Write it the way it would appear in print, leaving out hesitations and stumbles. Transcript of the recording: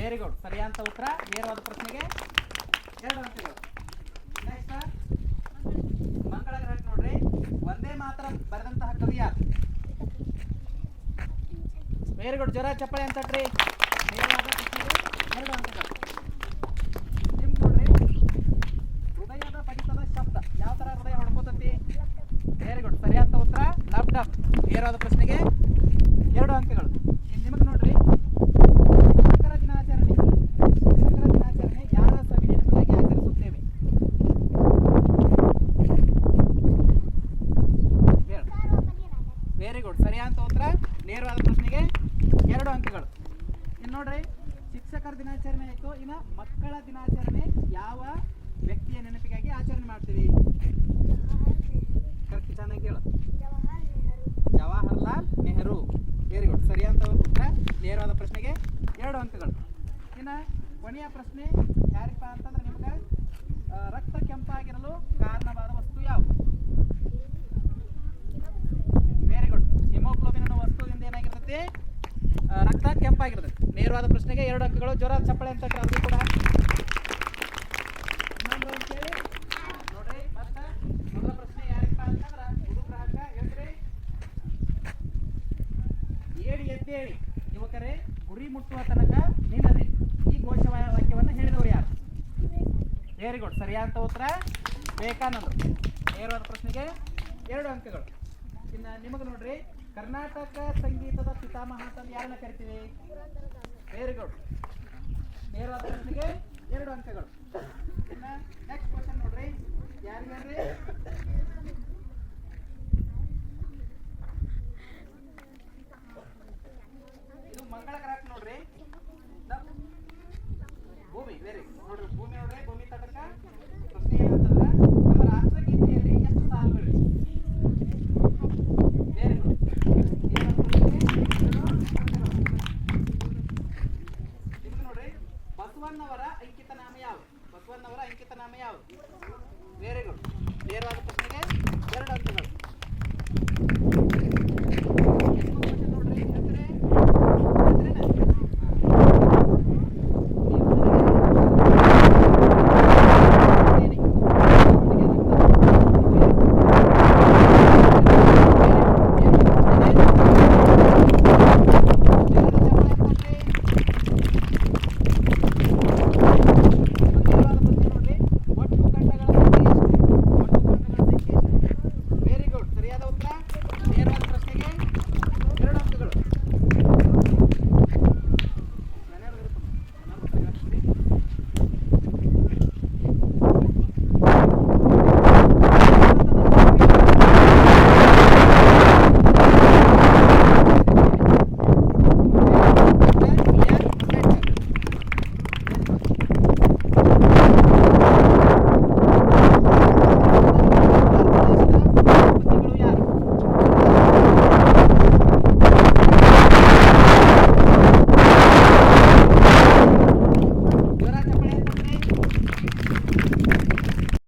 Very good, ಸರಿಯಾದ ಉತ್ತರ. ನೇರವಾದ ಪ್ರಶ್ನೆಗೆ 2 ಅಂಕಗಳು. ನೆಕ್ಸ್ಟ್ ಮಂಗಳ ಗ್ರಹ ನೋಡ್ರಿ. ಒಂದೇ ಮಾತ್ರ ಬರೆದಂತಹ ಕವಿ ಯಾರು? ವೆರಿ ಗುಡ್, ಜೋರ ಚಪ್ಪಳೆ ಅಂತ ತಟ್ರಿ. ನೇರವಾದ ಪ್ರಶ್ನೆಗೆ 2 ಅಂಕಗಳು. ನಿಮ್ಗೆ ನೋಡ್ರಿ, ಹೃದಯದ ಬಡಿತದ ಶಬ್ದ ಯಾವ ತರ ಹೃದಯ ಹೊಡ್ಕೋತತಿ? ವೆರಿ ಗುಡ್, ಸರಿಯಾದ ಉತ್ತರ ಲಬ್ ಡಬ್. ನೇರವಾದ ಪ್ರಶ್ನೆಗೆ 2 ಅಂಕಗಳು. ನಿಮಗೆ ನೋಡ್ರಿ, ಶಿಕ್ಷಕರ ದಿನಾಚರಣೆ ಯಾರ ಸವಿ ನೆನಪಿಗಾಗಿ ಆಚರಿಸುತ್ತೇವೆ? ವೆರಿ ಗುಡ್, ಸರಿಯಾದ ಉತ್ತರ. ನೇರವಾದ ಪ್ರಶ್ನೆಗೆ 2 ಅಂಕಗಳು. ಇನ್ನು ನೋಡ್ರಿ, ಶಿಕ್ಷಕರ ದಿನಾಚರಣೆ ಆಯಿತು. ಇನ್ನು ಮಕ್ಕಳ ದಿನಾಚರಣೆ ಯಾವ ವ್ಯಕ್ತಿಯ ನೆನಪಿಗಾಗಿ ಆಚರಣೆ ಮಾಡ್ತೀವಿ? ಕರೆಕ್ಟ್, ಚೆನ್ನಾಗಿ ಹೇಳು. ಜವಾಹರ್ಲಾಲ್ ನೆಹರು. ವೆರಿ ಗುಡ್, ಸರಿಯಾದ ಉತ್ತರ. ನೇರವಾದ ಪ್ರಶ್ನೆಗೆ 2 ಅಂಕಗಳು. ಇನ್ನು ಕೊನೆಯ ಪ್ರಶ್ನೆ ಯಾರಿಪ್ಪ ಅಂತಂದ್ರೆ, ನಿಮ್ಗೆ ರಕ್ತ ಕೆಂಪಾಗಿರಲು ಕಾರಣವಾದ ವಸ್ತು ಯಾವುದು? ವೆರಿ ಗುಡ್, ಹಿಮೋಗ್ಲೋಬಿನ್ ಅನ್ನೋ ವಸ್ತುವಿಂದ ಏನಾಗಿರ್ತೈತಿ? ರಕ್ತ ಕೆಂಪಾಗಿರ್ತೈತಿ. ನೇರವಾದ ಪ್ರಶ್ನೆಗೆ 2 ಅಂಕಗಳು. ಜೋರ ಚಪ್ಪಳೆ ಅಂತ ಅದು ಕೂಡ ಕೇಳಿ ನೋಡ್ರಿ. ಮತ್ತೆ ಮೊದಲ ಪ್ರಶ್ನೆ ಯಾರಿಪ್ಪ ಅಂತಂದ್ರೆ, ಗುರು ಗ್ರಾಹಕ. ಹೇಳ್ರಿ, ಏಳಿ ಎದ್ದೇಳಿ ಯುವಕರೇ, ಗುರಿ ಮುಟ್ಟುವ ತನಕ ನಿಲ್ಲದೆ. ಈ ಘೋಷ ವಾಕ್ಯವನ್ನು ಹೇಳಿದವರು ಯಾರು? ವೆರಿ ಗುಡ್, ಸರಿಯಾದ ಉತ್ತರ ವಿವೇಕಾನಂದರು. ನೇರವಾದ ಪ್ರಶ್ನೆಗೆ 2 ಅಂಕಗಳು. ಇನ್ನು ನಿಮಗೆ ನೋಡ್ರಿ, ಕರ್ನಾಟಕ ಸಂಗೀತದ ಪಿತಾಮಹ ಅಂತಂದು ಯಾರನ್ನ ಕರಿತೀವಿ? ವೆರಿ ಗುಡ್, ನೇರವಾದ ಪ್ರಶ್ನೆಗೆ 2 ಅಂಕಗಳು. ಇನ್ನು ನೆಕ್ಸ್ಟ್ ಕ್ವಶನ್ ನೋಡ್ರಿ, ಯಾರಿಗಾರ್ರಿ? ಇದು ಮಂಗಳ ಗ್ರಹ ನೋಡ್ರಿ. ಭೂಮಿ. ವೆರಿ ನೋಡ್ರಿ, ಭೂಮಿ ನೋಡ್ರಿ. ಭೂಮಿ ತಟಕ ಪ್ರಶ್ನೆ ಏನಂತಂದ್ರೆ, ನಮ್ಮ ರಾಷ್ಟ್ರಗೀತೆಯಲ್ಲಿ ಎಷ್ಟು ಸಾಲುಗಳಿವೆ? ವೆರಿ ಗುಡ್, ನಿಮ್ಗೆ ನೋಡ್ರಿ, ಬಸವಣ್ಣವರ ಅಂಕಿತ ನಾಮ ಯಾವುದು? ಬಸವಣ್ಣವರ ಅಂಕಿತ ನಾಮ ಯಾವುದು? ವೆರಿ ಗುಡ್, ನೇರವಾದ ಪ್ರಶ್ನೆಗೆ 2 ಅಂಕಗಳು.